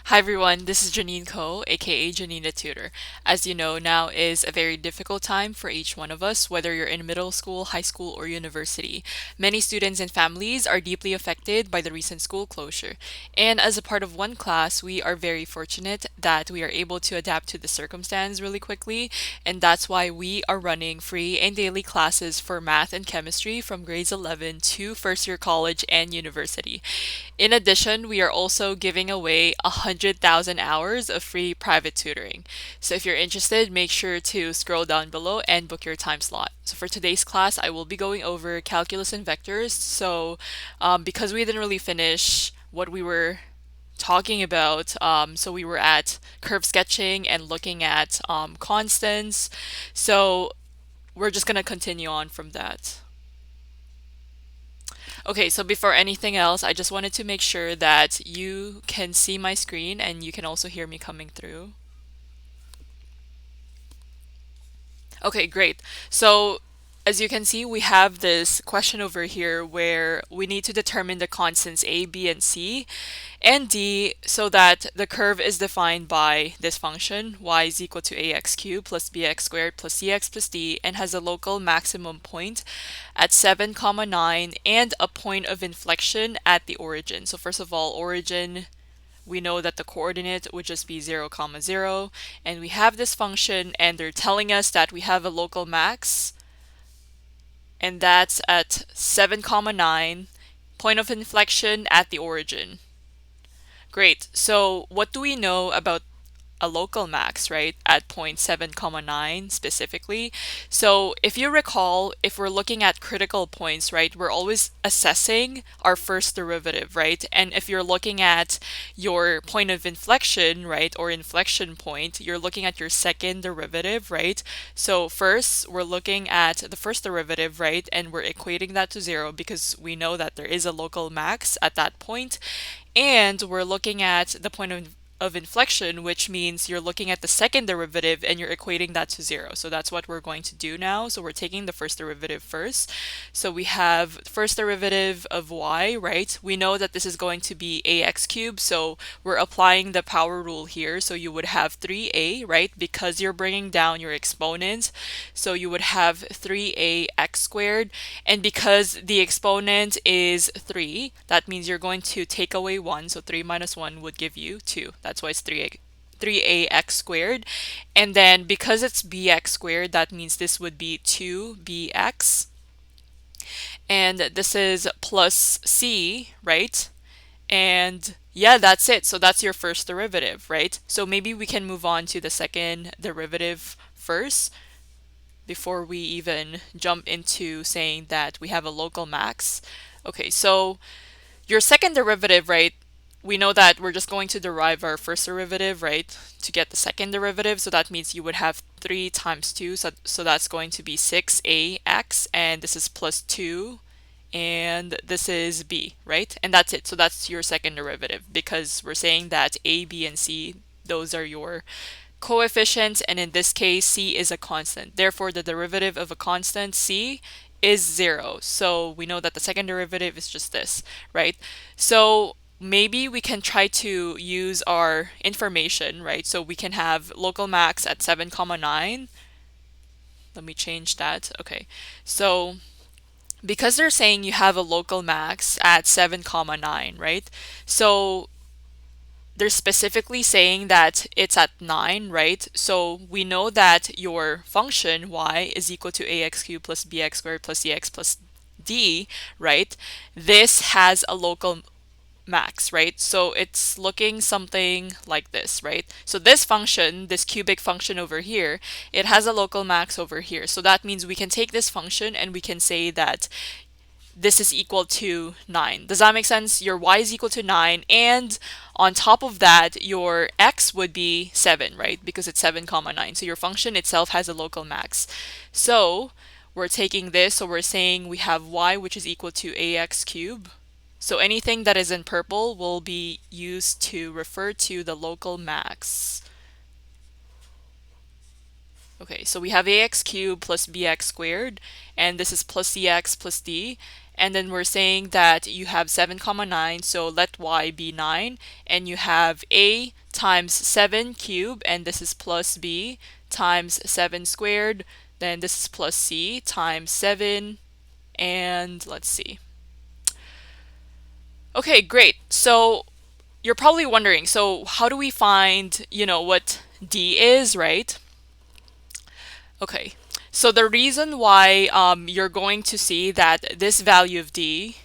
Hi everyone, this is Janine aka Janine the Tutor. As you know, now is a very difficult time for each one of us, whether you're in middle school, high school, or university. Many students and families are deeply affected by the recent school closure. And as a part of OneClass, we are very fortunate that we are able to adapt to the circumstance really quickly, and that's why we are running free and daily classes for math and chemistry from grades 11 to first year college and university. In addition, we are also giving away 100,000 hours of free private tutoring. So if you're interested, make sure to scroll down below and book your time slot. So for today's class, I will be going over calculus and vectors. Because we didn't really finish what we were talking about, so we were at curve sketching and looking at constants. So we're just going to continue on from that. Okay, so before anything else, I just wanted to make sure that you can see my screen and you can also hear me coming through. Okay, great. So as you can see, we have this question over here where we need to determine the constants a, b, and c, and d so that the curve is defined by this function, y is equal to ax cubed plus bx squared plus cx plus d, and has a local maximum point at 7, comma 9, and a point of inflection at the origin. So first of all, origin, we know that the coordinate would just be 0, comma 0, and we have this function, and they're telling us that we have a local max, and that's at 7, comma 9, point of inflection at the origin. Great. So what do we know about a local max, right, at 0.7, comma 9 specifically? So if you recall, if we're looking at critical points, right, we're always assessing our first derivative, right? And if you're looking at your point of inflection, right, or inflection point, you're looking at your second derivative, right? So first, we're looking at the first derivative, right, and we're equating that to 0 because we know that there is a local max at that point. And we're looking at the point of inflection, which means you're looking at the second derivative and you're equating that to 0. So that's what we're going to do now. So we're taking the first derivative first. So we have first derivative of y, right? We know that this is going to be ax cubed, so we're applying the power rule here. So you would have 3a, right? Because you're bringing down your exponent. So you would have 3ax squared. And because the exponent is 3, that means you're going to take away 1. So 3 minus 1 would give you 2. That's why it's 3ax squared. And then because it's bx squared, that means this would be 2bx. And this is plus c, right? And yeah, that's it. So that's your first derivative, right? So maybe we can move on to the second derivative first before we even jump into saying that we have a local max. Okay, so your second derivative, right? We know that we're just going to derive our first derivative, right, to get the second derivative. So that means you would have 3 times 2. So that's going to be 6ax, and this is plus 2, and this is b, right? And that's it. So that's your second derivative because we're saying that a, b, and c, those are your coefficients, and in this case, c is a constant. Therefore, the derivative of a constant, c, is 0. So we know that the second derivative is just this, right? So maybe we can try to use our information, right? So we can have local max at 7, comma 9. Let me change that. Okay. So because they're saying you have a local max at 7, comma 9, right? So they're specifically saying that it's at 9, right? So we know that your function y is equal to ax cubed plus bx squared plus cx plus d, right? This has a local max, right? So it's looking something like this, right? So this function, this cubic function over here, it has a local max over here. So that means we can take this function and we can say that this is equal to 9. Does that make sense? Your y is equal to 9, and on top of that, your x would be 7, right? Because it's 7, comma 9. So your function itself has a local max. So we're taking this, so we're saying we have y, which is equal to ax cubed. So anything that is in purple will be used to refer to the local max. Okay, so we have ax cubed plus bx squared, and this is plus cx plus d, And then we're saying that you have 7 comma 9, so let y be 9, and you have a times 7 cubed, and this is plus b times 7 squared, then this is plus c times 7, and let's see. Okay, great. So you're probably wondering, so how do we find, what d is, right? Okay, so the reason why you're going to see that this value of d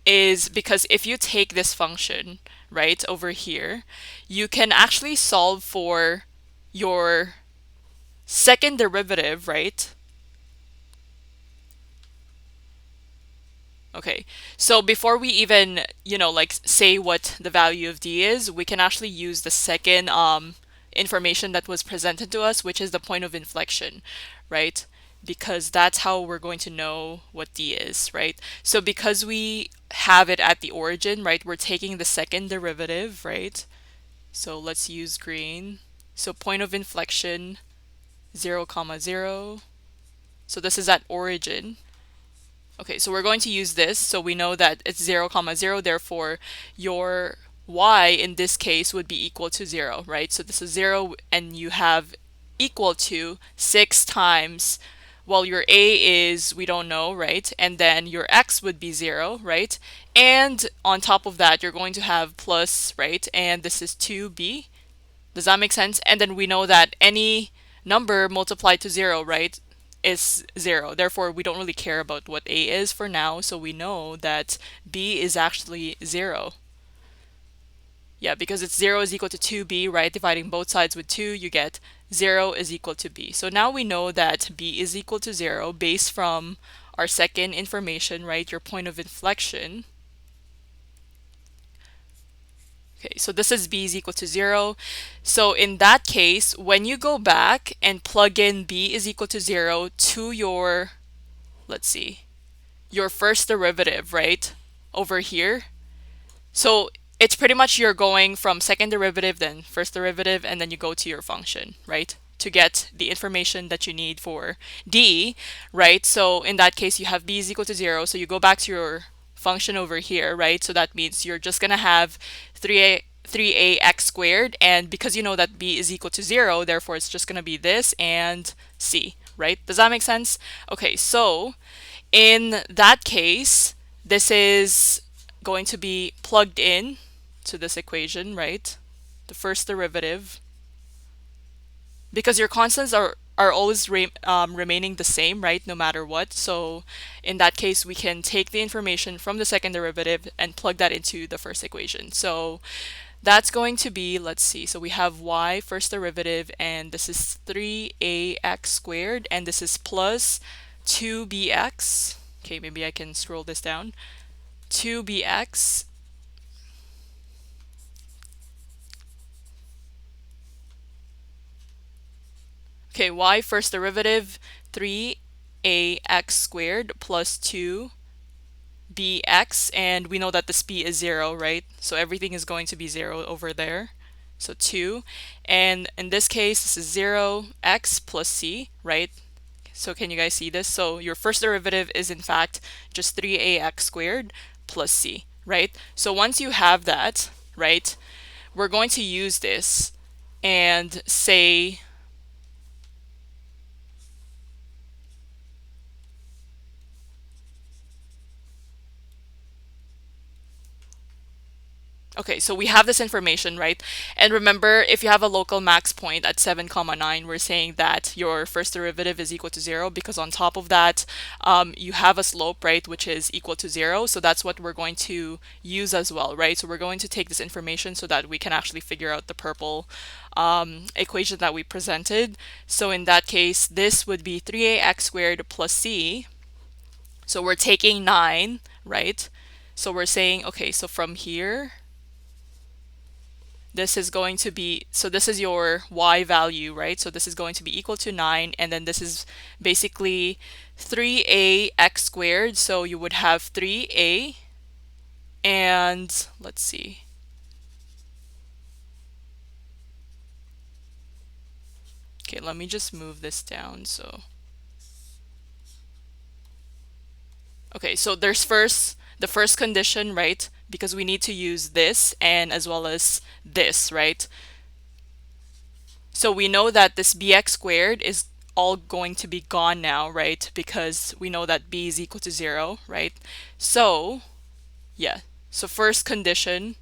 is because if you take this function, right, over here, you can actually solve for your second derivative, right? Okay, so before we even, like say what the value of d is, we can actually use the second information that was presented to us, which is the point of inflection, right? Because that's how we're going to know what d is, right? So because we have it at the origin, right, we're taking the second derivative, right? So let's use green. So point of inflection, 0 comma 0. So this is at origin. Okay, so we're going to use this. So we know that it's 0 comma 0. Therefore, your y in this case would be equal to 0, right? So this is 0 and you have equal to 6 times, well, your a is, we don't know, right? And then your x would be 0, right? And on top of that, you're going to have plus, right? And this is 2b. Does that make sense? And then we know that any number multiplied to 0, right, is 0. Therefore, we don't really care about what a is for now, so we know that b is actually 0. Yeah, because it's 0 is equal to 2b, right? Dividing both sides with 2, you get 0 is equal to b. So now we know that b is equal to 0 based from our second information, right? Your point of inflection. Okay, so this is b is equal to 0. So in that case, when you go back and plug in b is equal to 0 to your, let's see, your first derivative, right, over here. So it's pretty much you're going from second derivative, then first derivative, and then you go to your function, right, to get the information that you need for d, right? So in that case, you have b is equal to 0. So you go back to your function over here, right? So that means you're just going to have 3ax squared. And because you know that b is equal to 0, therefore it's just going to be this and c, right? Does that make sense? Okay, so in that case, this is going to be plugged in to this equation, right? The first derivative. Because your constants are always remaining the same, right? No matter what. So in that case, we can take the information from the second derivative and plug that into the first equation. So that's going to be, let's see, so we have y first derivative, and this is 3ax squared, and this is plus 2bx. Okay, maybe I can scroll this down. 2bx. Okay, y first derivative, 3ax squared plus 2bx, and we know that this b is 0, right? So everything is going to be 0 over there. So 2, and in this case, this is 0x plus c, right? So can you guys see this? So your first derivative is in fact just 3ax squared plus c, right? So once you have that, right, we're going to use this and say, okay, so we have this information, right? And remember, if you have a local max point at 7 comma 9, we're saying that your first derivative is equal to 0 because on top of that, you have a slope, right, which is equal to 0. So that's what we're going to use as well, right? So we're going to take this information so that we can actually figure out the purple equation that we presented. So in that case, this would be 3ax squared plus c. So we're taking 9, right? So we're saying, okay, so from here, this is going to be, so this is your y value, right? So this is going to be equal to 9, and then this is basically 3ax squared. So you would have 3a, and let's see. Okay, let me just move this down. So Okay, so there's the first condition, right? Because we need to use this and as well as this, right? So we know that this bx squared is all going to be gone now, right? Because we know that b is equal to 0, right? So, yeah. So first condition,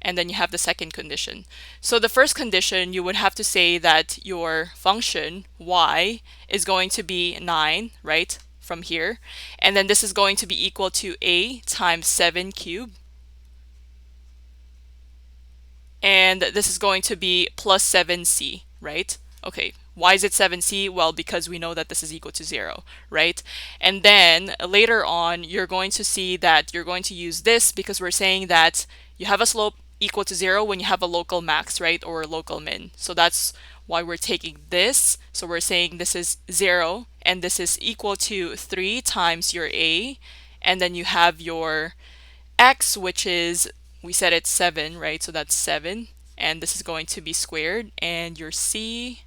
and then you have the second condition. So the first condition, you would have to say that your function y is going to be 9, right? From here. And then this is going to be equal to a times 7 cubed. And this is going to be plus 7c, right? Okay, why is it 7c? Well, because we know that this is equal to 0, right? And then later on, you're going to see that you're going to use this because we're saying that you have a slope equal to 0 when you have a local max, right? Or a local min. So that's why we're taking this. So we're saying this is 0 and this is equal to 3 times your a. And then you have your x, which is, we said it's 7, right? So that's 7. And this is going to be squared. And your c,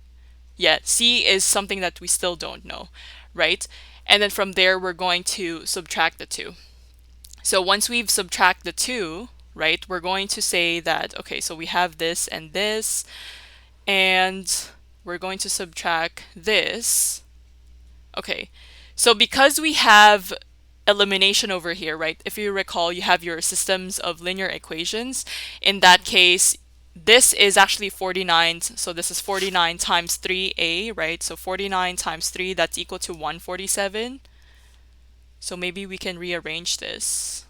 yeah, c is something that we still don't know, right? And then from there, we're going to subtract the 2. So once we've subtract the 2, right, we're going to say that, okay, so we have this and this, and we're going to subtract this. Okay, so because we have elimination over here, right? If you recall, you have your systems of linear equations. In that case, this is actually 49. So this is 49 times 3a, right? So 49 times 3, that's equal to 147. So maybe we can rearrange this.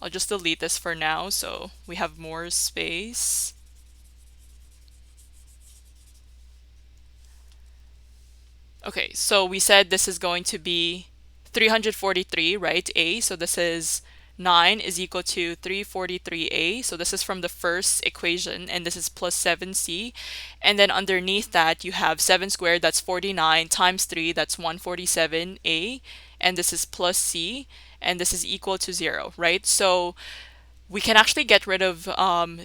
I'll just delete this for now so we have more space. Okay, so we said this is going to be 343, right? A, so this is 9 is equal to 343a. So this is from the first equation, and this is plus 7c. And then underneath that, you have 7 squared, that's 49, times 3, that's 147a. And this is plus c, and this is equal to 0, right? So we can actually get rid of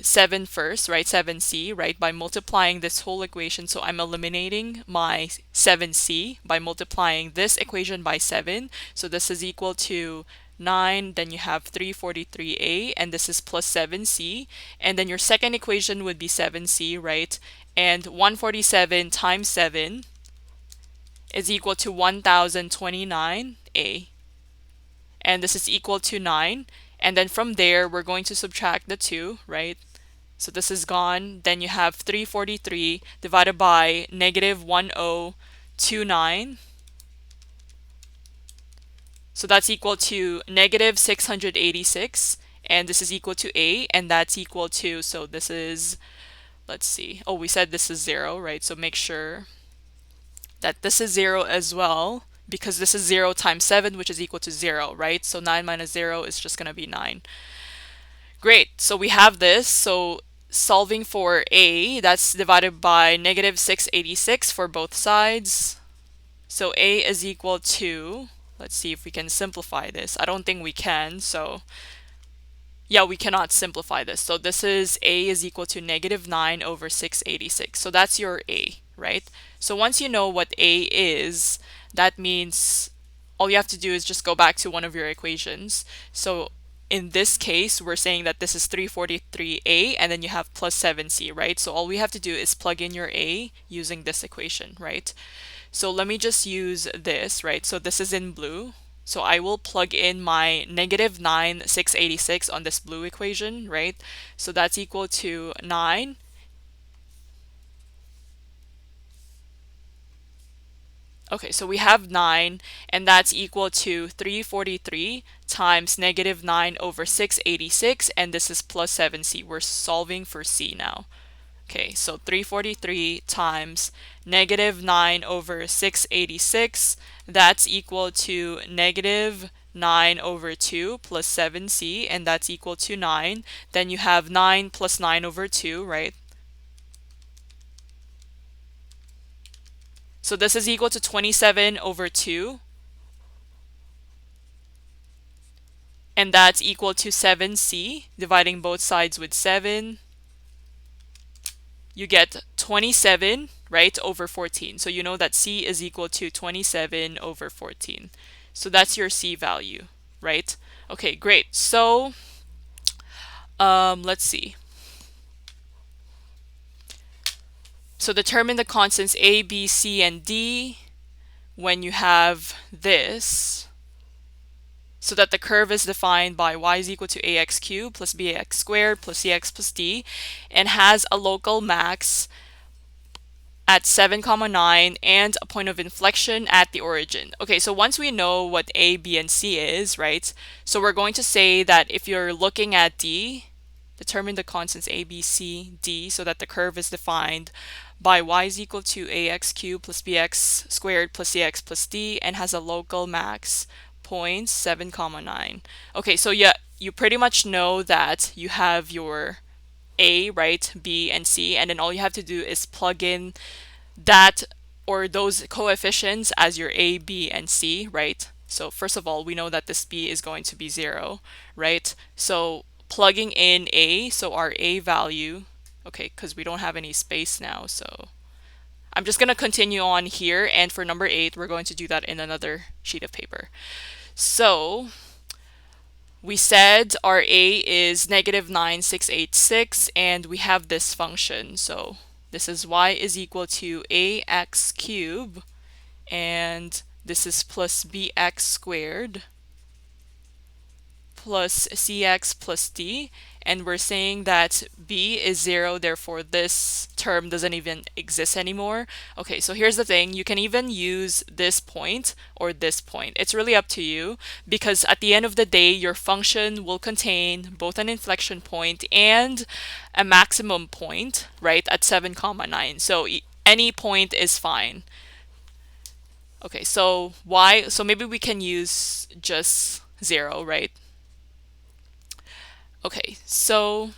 7 first, right? 7c, right? By multiplying this whole equation. So I'm eliminating my 7c by multiplying this equation by 7. So this is equal to 9, then you have 343a, and this is plus 7c. And then your second equation would be 7c, right? And 147 times 7 is equal to 1029a. And this is equal to 9. And then from there, we're going to subtract the 2, right? So this is gone. Then you have 343 divided by negative 1029. So that's equal to negative 686. And this is equal to a, and that's equal to, so this is, let's see. Oh, we said this is 0, right? So make sure that this is 0 as well, because this is 0 times 7, which is equal to 0, right? So 9 minus 0 is just going to be 9. Great, so we have this. So solving for a, that's divided by negative 686 for both sides. So a is equal to, let's see if we can simplify this. I don't think we can, so yeah, we cannot simplify this. So this is a is equal to negative 9 over 686. So that's your a, right? So once you know what a is, that means all you have to do is just go back to one of your equations. So in this case, we're saying that this is 343a, and then you have plus 7c, right? So all we have to do is plug in your a using this equation, right? So let me just use this, right? So this is in blue. So I will plug in my negative 9, 686 on this blue equation, right? So that's equal to 9. Okay, so we have 9, and that's equal to 343 times negative 9 over 686, and this is plus 7c. We're solving for c now. Okay, so 343 times negative 9 over 686, that's equal to negative 9 over 2 plus 7c, and that's equal to 9. Then you have 9 plus 9 over 2, right? So this is equal to 27 over 2, and that's equal to 7c, dividing both sides with 7. You get 27, right, over 14. So you know that c is equal to 27 over 14. So that's your C value, right? Okay, great. So let's see. So determine the constants A, B, C, and D when you have this, so that the curve is defined by y is equal to ax cubed plus bx squared plus cx plus d, and has a local max at 7, 9 and a point of inflection at the origin. Okay, so once we know what A, B, and C is, right? So we're going to say that if you're looking at D, determine the constants A, B, C, D, so that the curve is defined by y is equal to ax cubed plus bx squared plus cx plus d, and has a local max points 7, 9. Okay, so yeah, you pretty much know that you have your A, right, B, and C, and then all you have to do is plug in that or those coefficients as your A, B, and C, right? So first of all, we know that this B is going to be 0, right? So plugging in A, so our A value, okay, because we don't have any space now, so I'm just going to continue on here, and for number 8, we're going to do that in another sheet of paper. So we said our A is negative 9686, and we have this function. So this is y is equal to ax cubed, and this is plus bx squared plus cx plus d, and we're saying that b is 0, therefore this term doesn't even exist anymore. Okay, so here's the thing. You can even use this point or this point. It's really up to you, because at the end of the day, your function will contain both an inflection point and a maximum point, right, at 7, 9. So any point is fine. Okay, so why? So maybe we can use just 0, right? Okay, so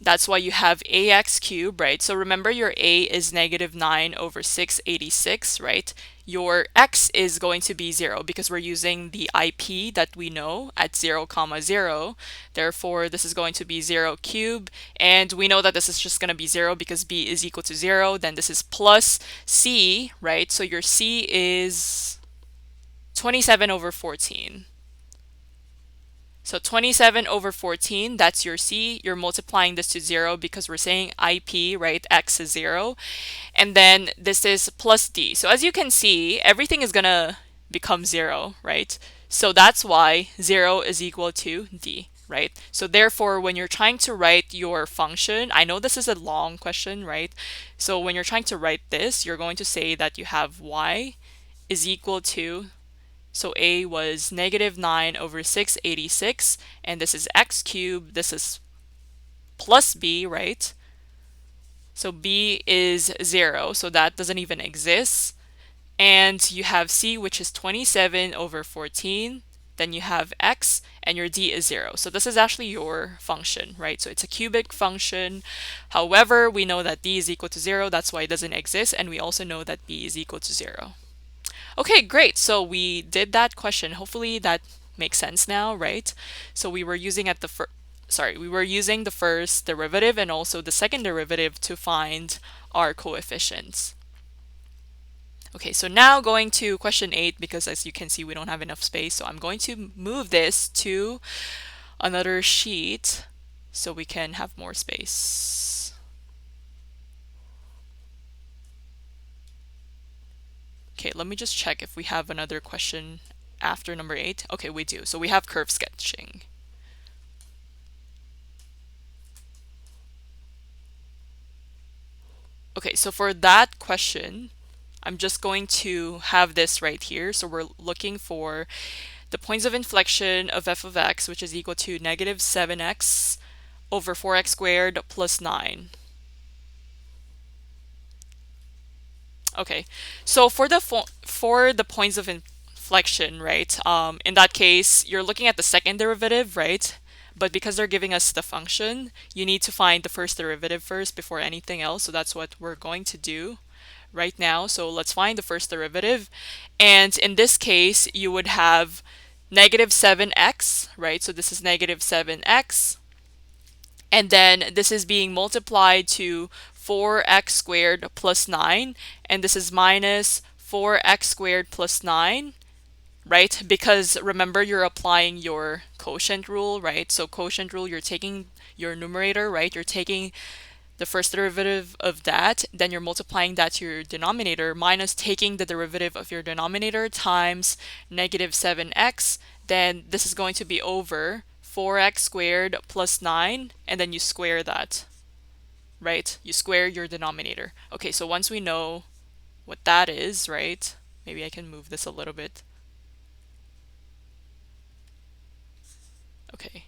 that's why you have ax cubed, right? So remember your a is negative 9 over 686, right? Your x is going to be 0 because we're using the IP that we know at 0, 0. Therefore, this is going to be 0 cubed. And we know that this is just going to be 0 because b is equal to 0. Then this is plus c, right? So your c is 27 over 14. So 27 over 14, that's your C. You're multiplying this to 0 because we're saying IP, right? X is 0. And then this is plus D. So as you can see, everything is going to become 0, right? So that's why 0 is equal to D, right? So therefore, when you're trying to write your function, I know this is a long question, right? So when you're trying to write this, you're going to say that you have Y is equal to, so a was negative 9 over 686, and this is x cubed, this is plus b, right? So b is 0, so that doesn't even exist. And you have c, which is 27 over 14. Then you have x, and your d is 0. So this is actually your function, right? So it's a cubic function. However, we know that d is equal to 0, that's why it doesn't exist, and we also know that b is equal to 0. Okay, great. So we did that question. Hopefully that makes sense now, right? So we were using we were using the first derivative and also the second derivative to find our coefficients. Okay, so now going to question 8, because as you can see, we don't have enough space. So I'm going to move this to another sheet so we can have more space. Okay, let me just check if we have another question after number 8. Okay, we do. So we have curve sketching. Okay, so for that question, I'm just going to have this right here. So we're looking for the points of inflection of f of x, which is equal to negative 7x over 4x squared plus 9. Okay, so for the points of inflection, right? In that case, you're looking at the second derivative, right? But because they're giving us the function, you need to find the first derivative first before anything else. So that's what we're going to do right now. So let's find the first derivative. And in this case, you would have negative 7x, right? So this is negative 7x. And then this is being multiplied to 4x squared plus 9. And this is minus 4x squared plus 9, right? Because remember, you're applying your quotient rule, right? So quotient rule, you're taking your numerator, right? You're taking the first derivative of that, then you're multiplying that to your denominator, minus taking the derivative of your denominator times negative 7x. Then this is going to be over 4x squared plus 9, and then you square that, right? You square your denominator. Okay, so once we know what that is, right? Maybe I can move this a little bit. Okay.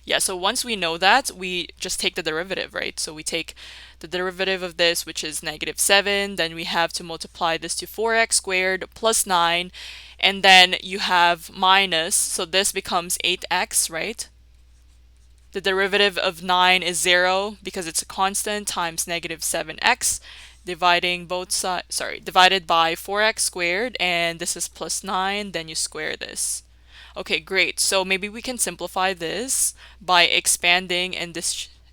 Yeah, so once we know that, we just take the derivative, right? So we take the derivative of this, which is negative 7, then we have to multiply this to 4x squared plus 9, and then you have minus, so this becomes 8x, right? The derivative of 9 is 0 because it's a constant times negative 7x, dividing both sides, divided by 4x squared, and this is plus 9, then you square this. Okay, great. So maybe we can simplify this by expanding and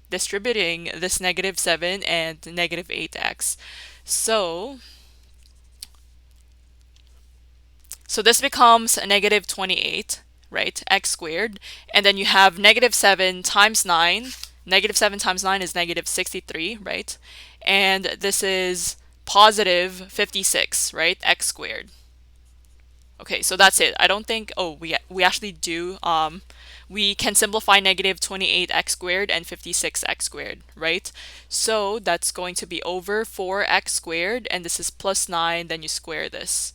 distributing this negative 7 and negative 8x. So, so this becomes a negative 28, right? X squared. And then you have negative 7 times 9. Negative 7 times 9 is negative 63, right? And this is positive 56, right? X squared. Okay, so that's it. I don't think, oh, we actually do, we can simplify negative 28x squared and 56x squared, right? So that's going to be over 4x squared, and this is plus 9, then you square this.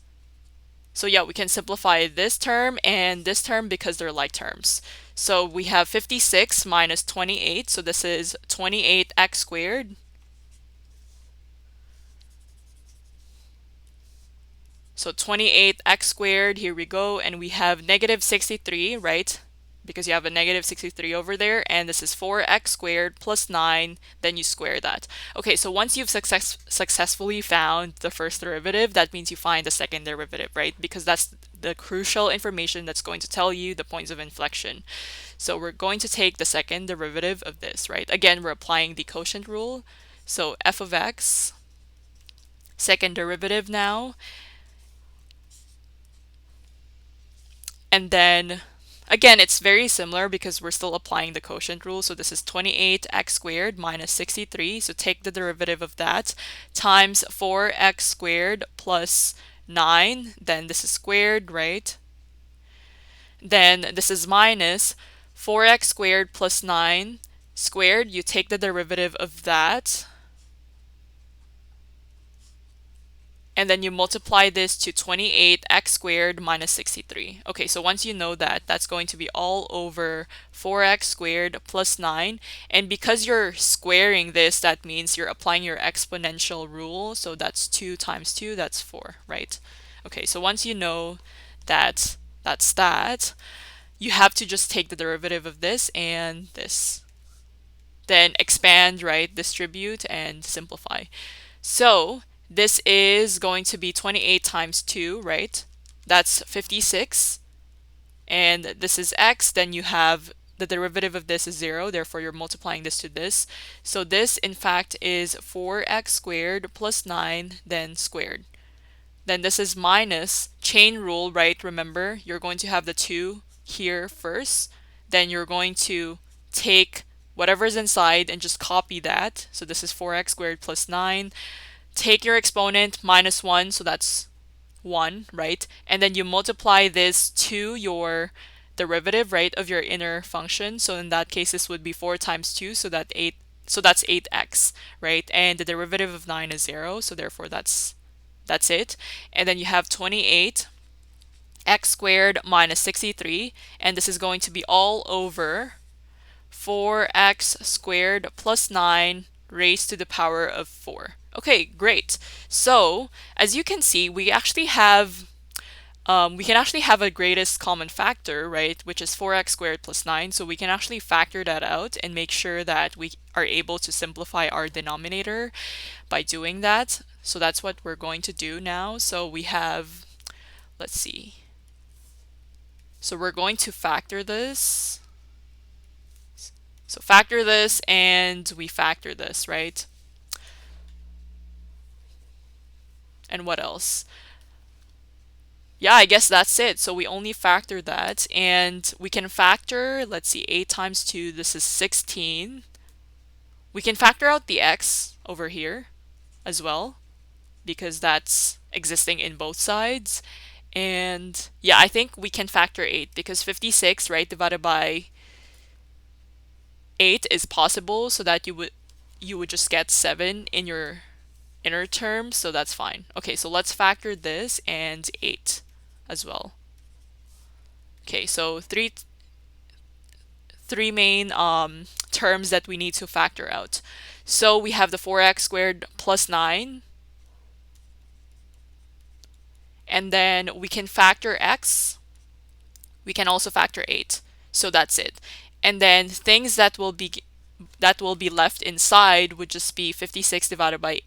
So yeah, we can simplify this term and this term because they're like terms. So we have 56 minus 28, so this is 28x squared. So 28x squared, here we go, and we have negative 63, right? Because you have a negative 63 over there, and this is 4x squared plus 9, then you square that. Okay, so once you've successfully found the first derivative, that means you find the second derivative, right? Because that's the crucial information that's going to tell you the points of inflection. So we're going to take the second derivative of this, right? Again, we're applying the quotient rule. So f of x, second derivative now, and then again, it's very similar because we're still applying the quotient rule. So this is 28x squared minus 63. So take the derivative of that times 4x squared plus 9. Then this is squared, right? Then this is minus 4x squared plus 9 squared. You take the derivative of that, and then you multiply this to 28x squared minus 63. Okay, so once you know that, that's going to be all over 4x squared plus 9. And because you're squaring this, that means you're applying your exponential rule. So that's 2 times 2, that's 4, right? Okay, so once you know that that's that, you have to just take the derivative of this and this. Then expand, right? Distribute and simplify. So this is going to be 28 times 2, right? That's 56. And this is x. Then you have the derivative of this is 0. Therefore, you're multiplying this to this. So this, in fact, is 4x squared plus 9, then squared. Then this is minus chain rule, right? Remember, you're going to have the 2 here first. Then you're going to take whatever's inside and just copy that. So this is 4x squared plus 9. Take your exponent minus 1, so that's 1, right? And then you multiply this to your derivative, right, of your inner function. So in that case, this would be 4 times 2, so that's 8x, right? And the derivative of 9 is 0, so therefore that's it. And then you have 28 x squared minus 63, and this is going to be all over 4x squared plus 9 raised to the power of 4. Okay, great. So as you can see, we actually have we can actually have a greatest common factor, right, which is 4x squared plus 9. So we can actually factor that out and make sure that we are able to simplify our denominator by doing that. So that's what we're going to do now. So we have, let's see. So we're going to factor this. So factor this and we factor this, right? And what else? Yeah, I guess that's it. So we only factor that, and we can factor, let's see, 8 times 2, this is 16. We can factor out the x over here as well, because that's existing in both sides. And yeah, I think we can factor 8 because 56, right, divided by 8 is possible, so that you would just get 7 in your inner term, so that's fine. Okay, so let's factor this and 8 as well. Okay, so three main terms that we need to factor out. So we have the 4x squared plus 9, and then we can factor x. We can also factor 8. So that's it. And then things that will be left inside would just be 56 divided by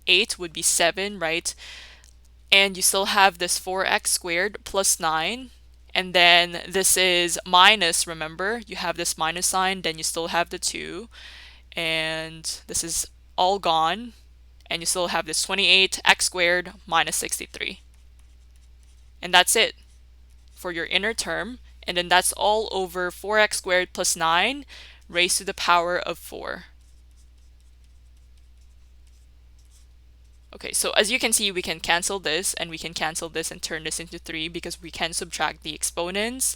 8 would be 7, right? And you still have this 4x squared plus 9. And then this is minus, remember, you have this minus sign, then you still have the 2. And this is all gone. And you still have this 28x squared minus 63. And that's it for your inner term. And then that's all over 4x squared plus 9 raised to the power of 4. Okay, so as you can see, we can cancel this and we can cancel this and turn this into 3 because we can subtract the exponents.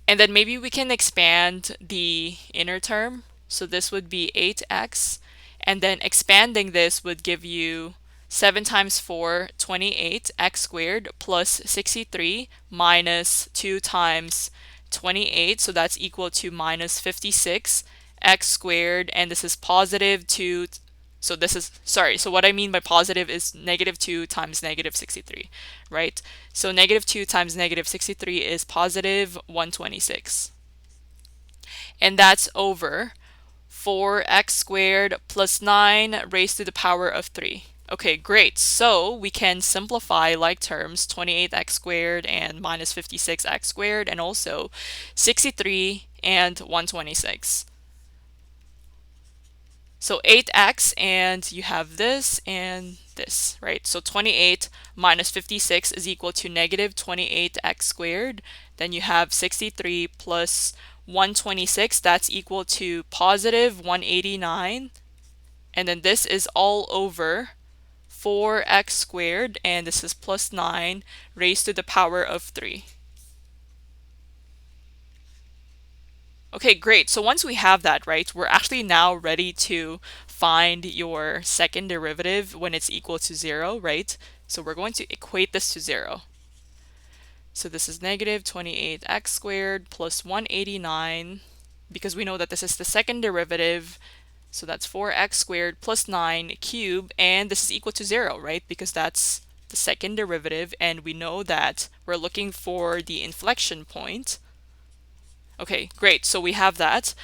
And then maybe we can expand the inner term. So this would be 8x. And then expanding this would give you 7 times 4, 28, x squared plus 63 minus 2 times 28. So that's equal to minus 56 x squared. And this is positive 2. So this is, sorry, so what I mean by positive is negative 2 times negative 63, right? So negative 2 times negative 63 is positive 126. And that's over 4x squared plus 9 raised to the power of 3. Okay, great. So we can simplify like terms 28x squared and minus 56x squared, and also 63 and 126. So 8x, and you have this and this, right? So 28 minus 56 is equal to negative 28x squared. Then you have 63 plus 126, that's equal to positive 189. And then this is all over 4x squared, and this is plus 9 raised to the power of 3. Okay, great. So once we have that, right, we're actually now ready to find your second derivative when it's equal to 0, right? So we're going to equate this to 0. So this is negative 28x squared plus 189, because we know that this is the second derivative. So that's 4x squared plus 9 cubed, and this is equal to 0, right? Because that's the second derivative, and we know that we're looking for the inflection point. Okay, great. So we have that.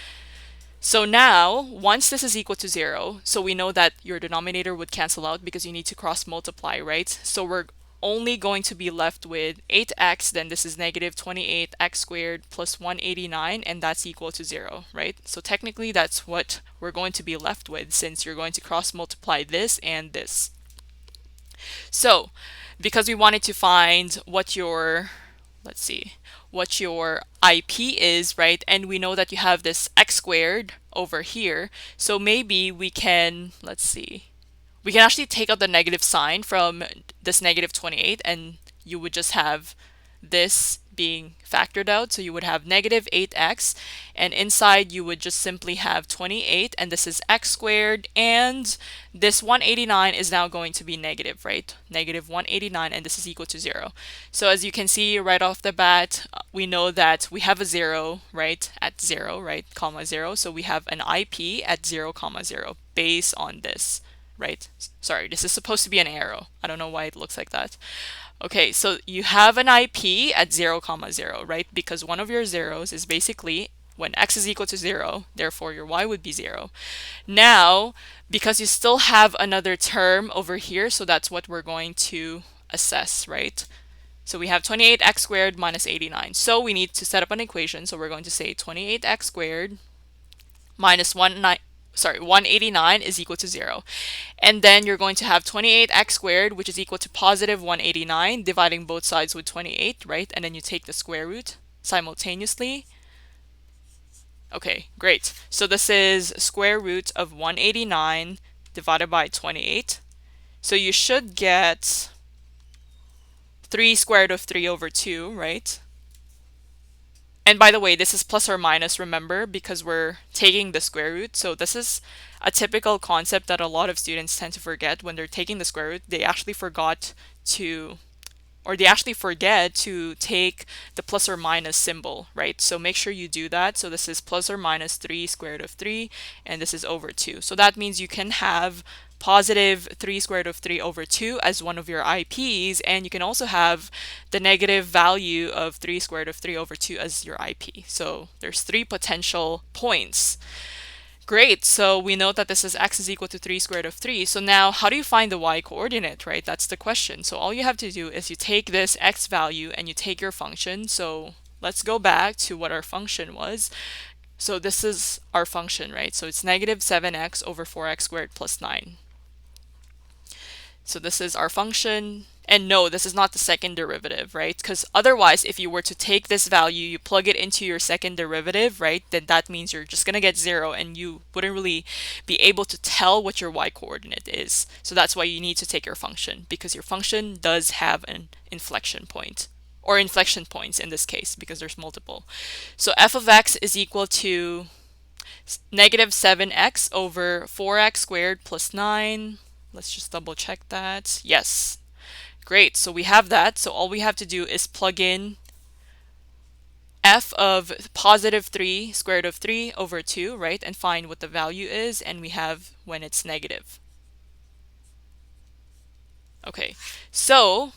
So now, once this is equal to 0, so we know that your denominator would cancel out because you need to cross multiply, right? So we're only going to be left with 8x, then this is negative 28x squared plus 189, and that's equal to 0, right? So technically that's what we're going to be left with, since you're going to cross multiply this and this. So because we wanted to find what your, let's see, what your IP is, right? And we know that you have this x squared over here. So maybe we can, let's see, we can actually take out the negative sign from this negative 28, and you would just have this being factored out. So you would have negative 8x, and inside you would just simply have 28, and this is x squared, and this 189 is now going to be negative, right? Negative 189, and this is equal to 0. So as you can see right off the bat, we know that we have a 0, right, at 0, right, comma 0. So we have an IP at 0, comma 0 based on this, right? Sorry, this is supposed to be an arrow. I don't know why it looks like that. Okay, so you have an IP at 0, comma 0, right? Because one of your zeros is basically when x is equal to 0, therefore your y would be 0. Now, because you still have another term over here, so that's what we're going to assess, right? So we have 28x squared minus 89. So we need to set up an equation. So we're going to say 28x squared minus 189 is equal to 0. And then you're going to have 28x squared, which is equal to positive 189, dividing both sides with 28, right? And then you take the square root simultaneously. Okay, great. So this is square root of 189 divided by 28. So you should get 3 square root of 3 over 2, right? And by the way, this is plus or minus, remember, because we're taking the square root. So this is a typical concept that a lot of students tend to forget when they're taking the square root. They actually forget to take the plus or minus symbol, right? So make sure you do that. So this is plus or minus 3 square root of 3, and this is over 2. So that means you can have positive 3 square root of 3 over 2 as one of your IPs, and you can also have the negative value of 3 square root of 3 over 2 as your IP. So there's 3 potential points. Great, so we know that this is x is equal to 3 square root of 3. So now how do you find the y coordinate, right? That's the question. So all you have to do is you take this x value and you take your function. So let's go back to what our function was. So this is our function, right? So it's negative 7x over 4x squared plus 9. So this is our function. And no, this is not the second derivative, right? Because otherwise, if you were to take this value, you plug it into your second derivative, right? Then that means you're just going to get 0 and you wouldn't really be able to tell what your y coordinate is. So that's why you need to take your function, because your function does have an inflection point, or inflection points in this case, because there's multiple. So f of x is equal to negative 7x over 4x squared plus 9. Let's just double check that. Yes. Great, so we have that. So all we have to do is plug in f of positive 3 square root of 3 over 2, right? And find what the value is, and we have when it's negative. Okay, so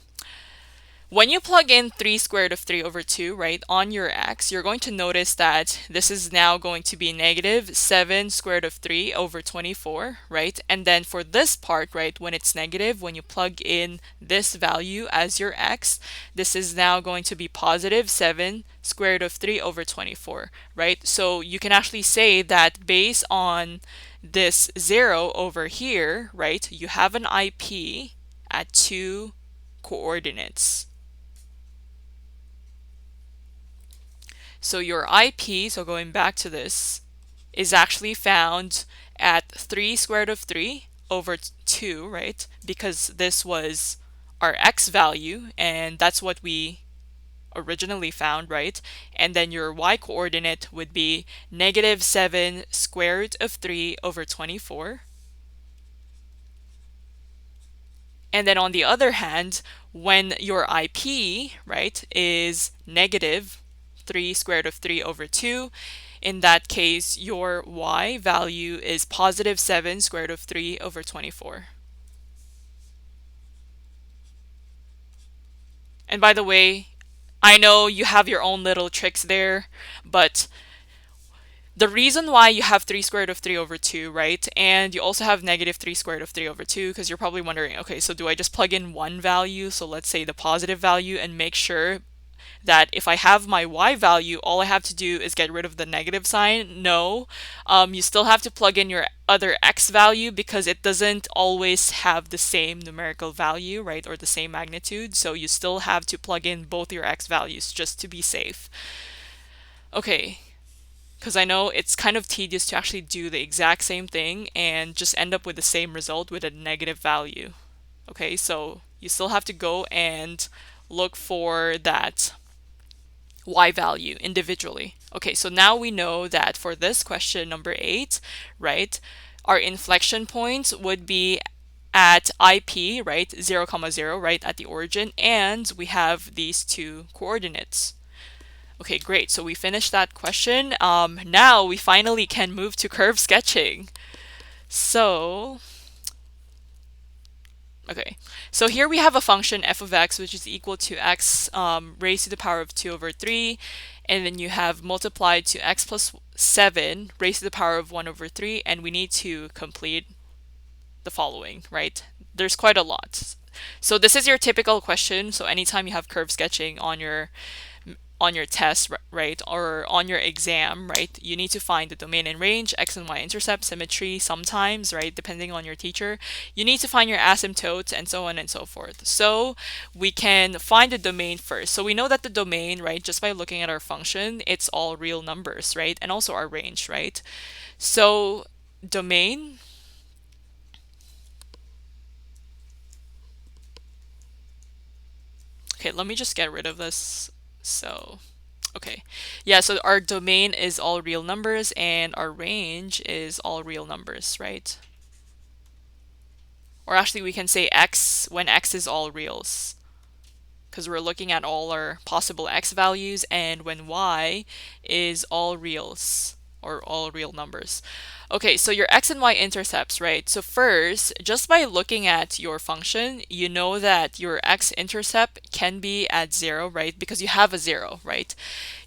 when you plug in 3 square root of 3 over 2, right, on your x, you're going to notice that this is now going to be negative 7 square root of 3 over 24, right? And then for this part, right, when it's negative, when you plug in this value as your x, this is now going to be positive 7 square root of 3 over 24, right? So you can actually say that based on this 0 over here, right, you have an IP at 2 coordinates. So your IP, so going back to this, is actually found at 3 square root of 3 over 2, right? Because this was our x value, and that's what we originally found, right? And then your y coordinate would be negative 7 square root of 3 over 24. And then on the other hand, when your IP, right, is negative 3 square root of 3 over 2, in that case, your y value is positive 7 square root of 3 over 24. And by the way, I know you have your own little tricks there, but the reason why you have 3 square root of 3 over 2, right? And you also have negative 3 square root of 3 over 2, because you're probably wondering, okay, so do I just plug in one value? So let's say the positive value, and make sure that if I have my y value, all I have to do is get rid of the negative sign. No, you still have to plug in your other x value, because it doesn't always have the same numerical value, right, or the same magnitude. So you still have to plug in both your x values just to be safe. Okay, because I know it's kind of tedious to actually do the exact same thing and just end up with the same result with a negative value. Okay, so you still have to go and look for that y value individually. Okay, so now we know that for this question number 8, right, our inflection points would be at IP, right, 0, 0, right, at the origin, and we have these two coordinates. Okay, great. So we finished that question. Now we finally can move to curve sketching. So, okay. So here we have a function f of x, which is equal to x raised to the power of 2 over 3. And then you have multiplied to x plus 7 raised to the power of 1 over 3. And we need to complete the following, right? There's quite a lot. So this is your typical question. So anytime you have curve sketching on your on your test, right, or on your exam, right, you need to find the domain and range, x and y intercept, symmetry sometimes, right, depending on your teacher. You need to find your asymptotes and so on and so forth. So we can find the domain first. So we know that the domain, right, just by looking at our function, it's all real numbers, right, and also our range, right? So domain, okay, let me just get rid of this. So okay. Yeah, so our domain is all real numbers and our range is all real numbers, right? Or actually we can say x when x is all reals, because we're looking at all our possible x values, and when y is all reals or all real numbers. Okay, so your x and y intercepts, right? So first, just by looking at your function, you know that your x-intercept can be at 0, right? Because you have a 0, right?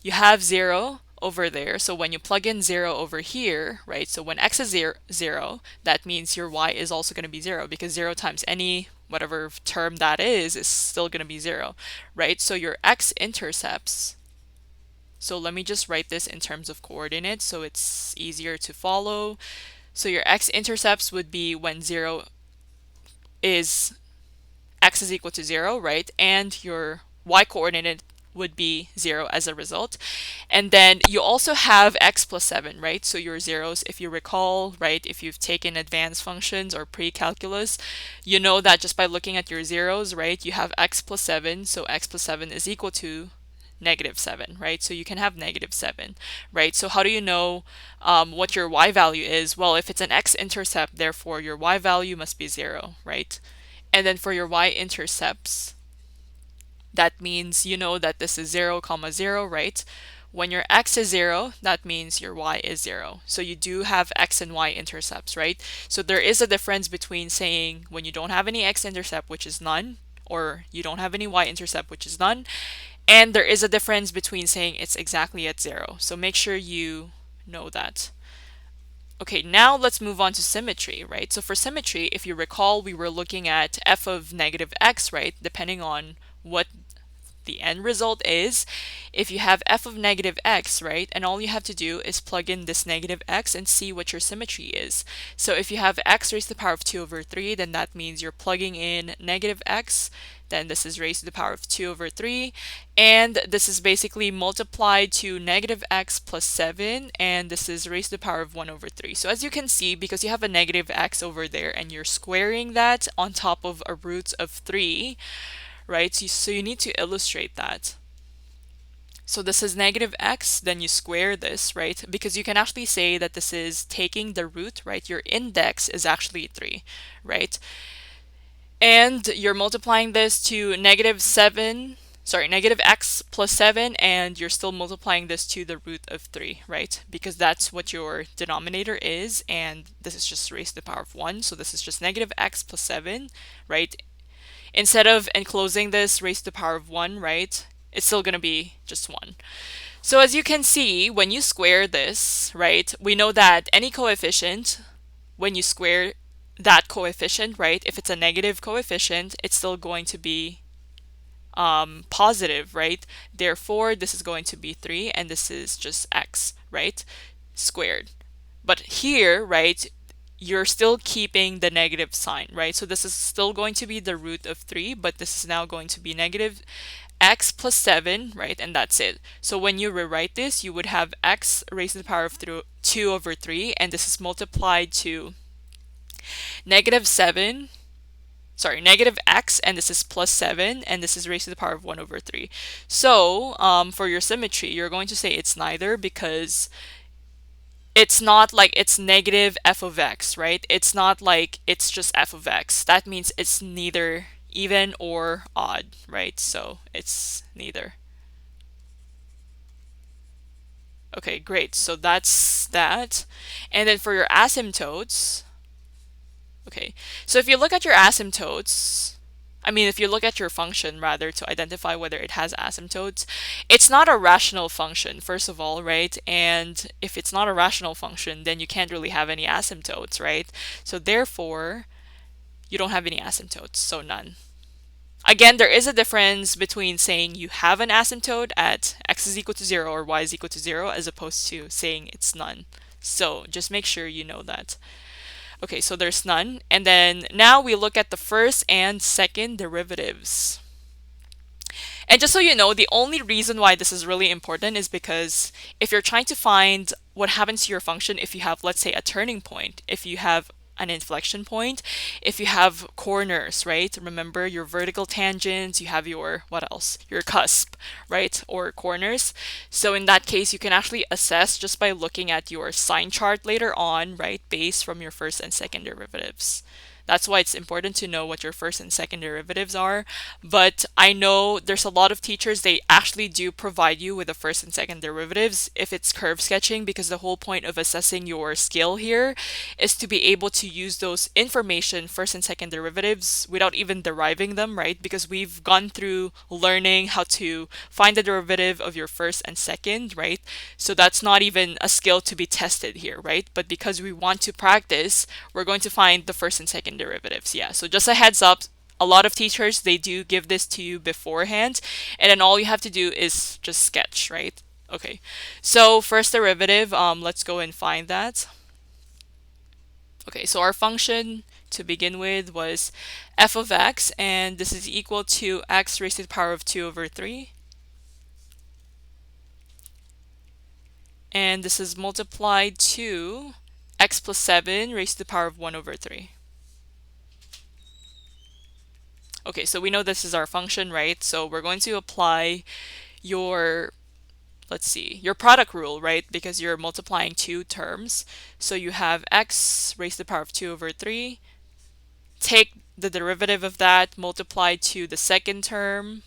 You have 0 over there. So when you plug in 0 over here, right? So when x is 0, that means your y is also going to be 0, because 0 times any whatever term that is still going to be 0, right? So your x-intercepts, so let me just write this in terms of coordinates so it's easier to follow. So your x-intercepts would be when 0 is x is equal to 0, right? And your y-coordinate would be 0 as a result. And then you also have x plus 7, right? So your zeros, if you recall, right, if you've taken advanced functions or pre-calculus, you know that just by looking at your zeros, right, you have x plus 7, so x plus 7 is equal to -7, right? So you can have -7, right? So how do you know what your y value is? Well, if it's an x-intercept, therefore your y value must be 0, right? And then for your y-intercepts, that means you know that this is 0, comma 0, right? When your x is 0, that means your y is 0. So you do have x and y intercepts, right? So there is a difference between saying when you don't have any x-intercept, which is none, or you don't have any y-intercept, which is none, and there is a difference between saying it's exactly at 0. So make sure you know that. Okay, now let's move on to symmetry, right? So for symmetry, if you recall, we were looking at f of -x, right? Depending on what the end result is. If you have f of -x, right, and all you have to do is plug in this -x and see what your symmetry is. So if you have x raised to the power of 2 over 3, then that means you're plugging in -x, then this is raised to the power of 2 over 3, and this is basically multiplied to -x plus 7, and this is raised to the power of 1 over 3. So as you can see, because you have a -x over there and you're squaring that on top of a root of 3, right? So you need to illustrate that. So this is -x, then you square this, right? Because you can actually say that this is taking the root, right? Your index is actually 3, right? And you're multiplying this to -x plus 7, and you're still multiplying this to the root of 3, right? Because that's what your denominator is, and this is just raised to the power of 1, so this is just -x plus 7, right? Instead of enclosing this raised to the power of 1, right, it's still going to be just 1. So as you can see, when you square this, right, we know that any coefficient, when you square that coefficient, right, if it's a negative coefficient, it's still going to be positive, right? Therefore, this is going to be 3, and this is just x, right, squared. But here, right, you're still keeping the negative sign, right? So this is still going to be the root of 3, but this is now going to be -x plus 7, right? And that's it. So when you rewrite this, you would have x raised to the power of 2 over 3, and this is multiplied to -7, sorry, -x, and this is plus 7, and this is raised to the power of 1 over 3. So for your symmetry, you're going to say it's neither, because it's not like it's negative f of x, right? It's not like it's just f of x. That means it's neither even or odd, right? So it's neither. Okay, great. So that's that. And then for your asymptotes, okay, so if you look at your asymptotes, I mean, if you look at your function rather to identify whether it has asymptotes, it's not a rational function, first of all, right? And if it's not a rational function, then you can't really have any asymptotes, right? So therefore, you don't have any asymptotes, so none. Again, there is a difference between saying you have an asymptote at x is equal to 0 or y is equal to 0 as opposed to saying it's none. So just make sure you know that. Okay, so there's none. And then now we look at the first and second derivatives. And just so you know, the only reason why this is really important is because if you're trying to find what happens to your function if you have, let's say, a turning point, if you have an inflection point, if you have corners, right? Remember your vertical tangents, you have your, what else? Your cusp, right? Or corners. So in that case, you can actually assess just by looking at your sign chart later on, right? Based from your first and second derivatives. That's why it's important to know what your first and second derivatives are. But I know there's a lot of teachers, they actually do provide you with the first and second derivatives if it's curve sketching, because the whole point of assessing your skill here is to be able to use those information, first and second derivatives, without even deriving them, right? Because we've gone through learning how to find the derivative of your first and second, right? So that's not even a skill to be tested here, right? But because we want to practice, we're going to find the first and second derivatives. Yeah, so just a heads up, a lot of teachers, they do give this to you beforehand, and then all you have to do is just sketch, right? Okay, so first derivative, let's go and find that. Okay, so our function to begin with was f of x, and this is equal to x raised to the power of 2 over 3. And this is multiplied to x plus 7 raised to the power of 1 over 3. Okay, so we know this is our function, right? So we're going to apply your, let's see, your product rule, right? Because you're multiplying two terms. So you have x raised to the power of 2 over 3. Take the derivative of that, multiply to the second term,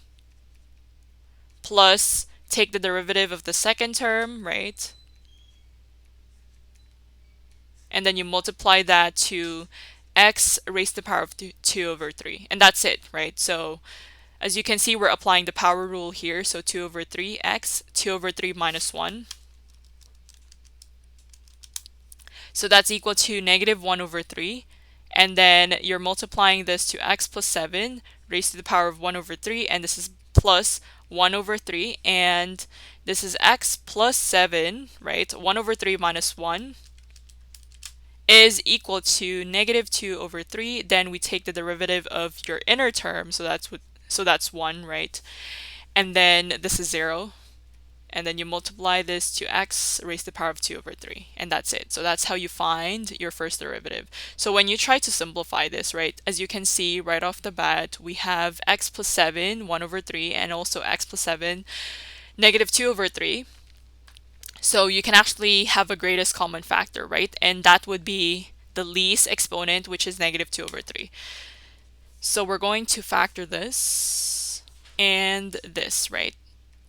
plus take the derivative of the second term, right? And then you multiply that to x raised to the power of 2 over 3. And that's it, right? So as you can see, we're applying the power rule here. So 2 over 3x, 2 over 3 minus 1. So that's equal to negative 1 over 3. And then you're multiplying this to x plus 7 raised to the power of 1 over 3. And this is plus 1 over 3. And this is x plus 7, right? 1 over 3 minus 1 is equal to negative 2 over 3. Then we take the derivative of your inner term. So that's 1, right? And then this is 0. And then you multiply this to x raised to the power of 2 over 3. And that's it. So that's how you find your first derivative. So when you try to simplify this, right, as you can see right off the bat, we have x plus 7, 1 over 3, and also x plus 7, negative 2 over 3. So you can actually have a greatest common factor, right? And that would be the least exponent, which is negative 2 over 3. So we're going to factor this and this, right?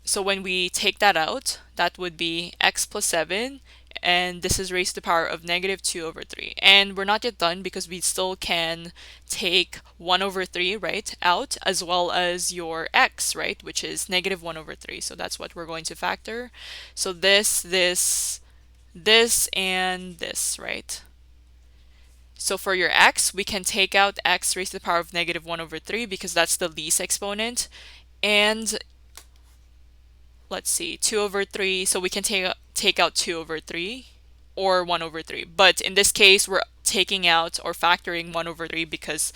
So when we take that out, that would be x plus 7, and this is raised to the power of negative 2 over 3. And we're not yet done because we still can take 1 over 3, right, out, as well as your x, right, which is negative 1 over 3. So that's what we're going to factor. So this, and this, right? So for your x, we can take out x raised to the power of negative 1 over 3 because that's the least exponent. And let's see, 2 over 3, so we can take out 2 over 3 or 1 over 3. But in this case, we're taking out or factoring 1 over 3 because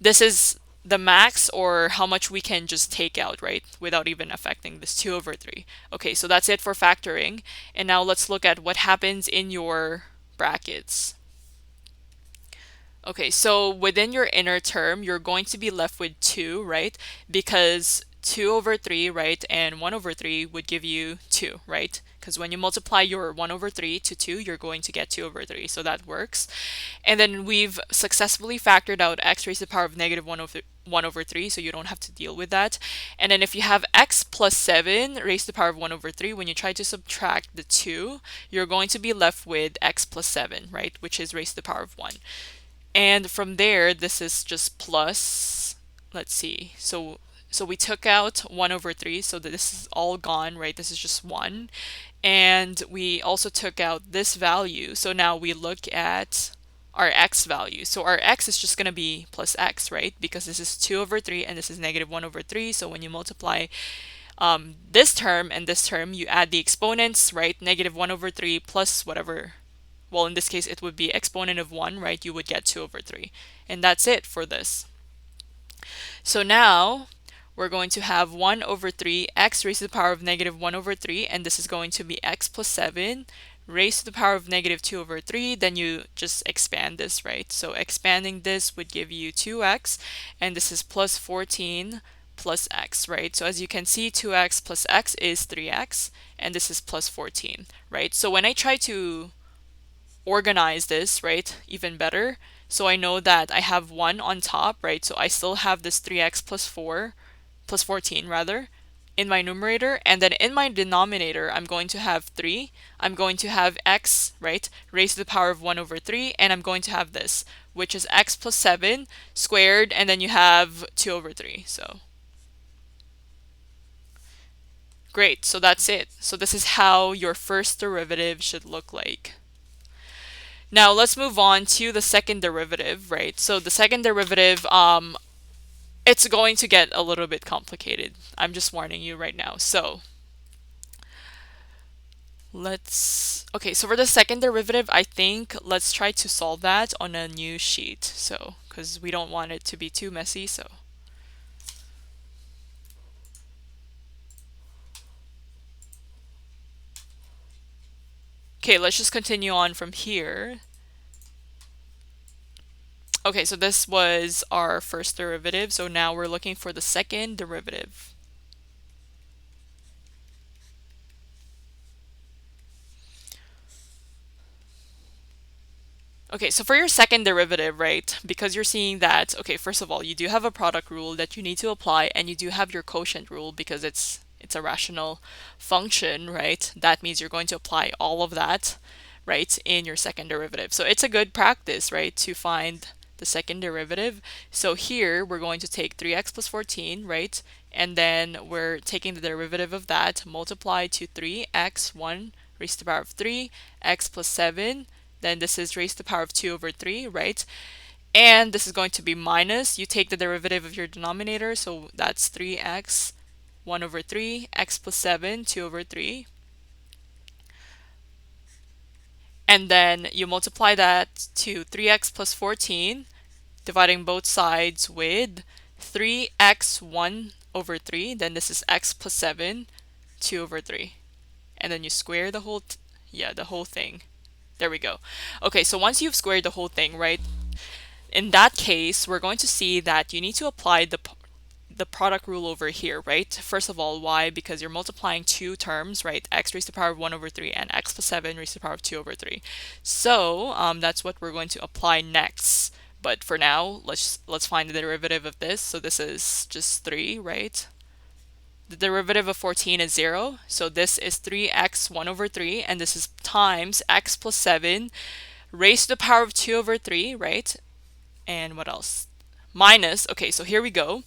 this is the max or how much we can just take out, right, without even affecting this 2 over 3. Okay, so that's it for factoring. And now let's look at what happens in your brackets. Okay, so within your inner term, you're going to be left with 2, right? Because 2 over 3, right, and 1 over 3 would give you 2, right? Because when you multiply your 1 over 3 to 2, you're going to get 2 over 3, so that works. And then we've successfully factored out x raised to the power of negative 1 over 3, so you don't have to deal with that. And then if you have x plus 7 raised to the power of 1 over 3, when you try to subtract the 2, you're going to be left with x plus 7, right, which is raised to the power of 1. And from there, this is just plus, let's see, so we took out 1 over 3, so that this is all gone, right? This is just 1. And we also took out this value. So now we look at our x value. So our x is just going to be plus x, right? Because this is 2 over 3 and this is negative 1 over 3. So when you multiply this term and this term, you add the exponents, right? Negative 1 over 3 plus whatever. Well, in this case, it would be exponent of 1, right? You would get 2 over 3. And that's it for this. So now we're going to have 1 over 3 x raised to the power of negative 1 over 3, and this is going to be x plus 7 raised to the power of negative 2 over 3. Then you just expand this, right? So expanding this would give you 2x, and this is plus 14 plus x, right? So as you can see, 2x plus x is 3x, and this is plus 14, right? So when I try to organize this, right, even better, so I know that I have 1 on top, right? So I still have this 3x plus 4, plus 14 rather, in my numerator, and then in my denominator, I'm going to have 3. I'm going to have x, right, raised to the power of 1 over 3, and I'm going to have this, which is x plus 7 squared, and then you have 2 over 3. So great, so that's it. So this is how your first derivative should look like. Now let's move on to the second derivative, right? So the second derivative, it's going to get a little bit complicated. I'm just warning you right now. So okay, so for the second derivative, I think let's try to solve that on a new sheet. So, because we don't want it to be too messy, so. Okay, let's just continue on from here. Okay, so this was our first derivative, so now we're looking for the second derivative. Okay, so for your second derivative, right, because you're seeing that, okay, first of all, you do have a product rule that you need to apply, and you do have your quotient rule because it's a rational function, right? That means you're going to apply all of that, right, in your second derivative. So it's a good practice, right, to find the second derivative. So here we're going to take 3x plus 14, right? And then we're taking the derivative of that, multiply to 3x, 1 raised to the power of 3, x plus 7, then this is raised to the power of 2 over 3, right? And this is going to be minus, you take the derivative of your denominator, so that's 3x, 1 over 3, x plus 7, 2 over 3. And then you multiply that to 3x plus 14, dividing both sides with 3x 1 over 3, then this is x plus 7, 2 over 3. And then you square the whole, the whole thing. There we go. Okay, so once you've squared the whole thing, right, in that case, we're going to see that you need to apply the product rule over here, right? First of all, why? Because you're multiplying two terms, right? X raised to the power of 1 over 3 and x plus 7 raised to the power of 2 over 3. So that's what we're going to apply next. But for now, let's find the derivative of this. So this is just 3, right? The derivative of 14 is 0. So this is 3x 1 over 3, and this is times x plus 7 raised to the power of 2 over 3, right? And what else? Minus, okay, so here we go.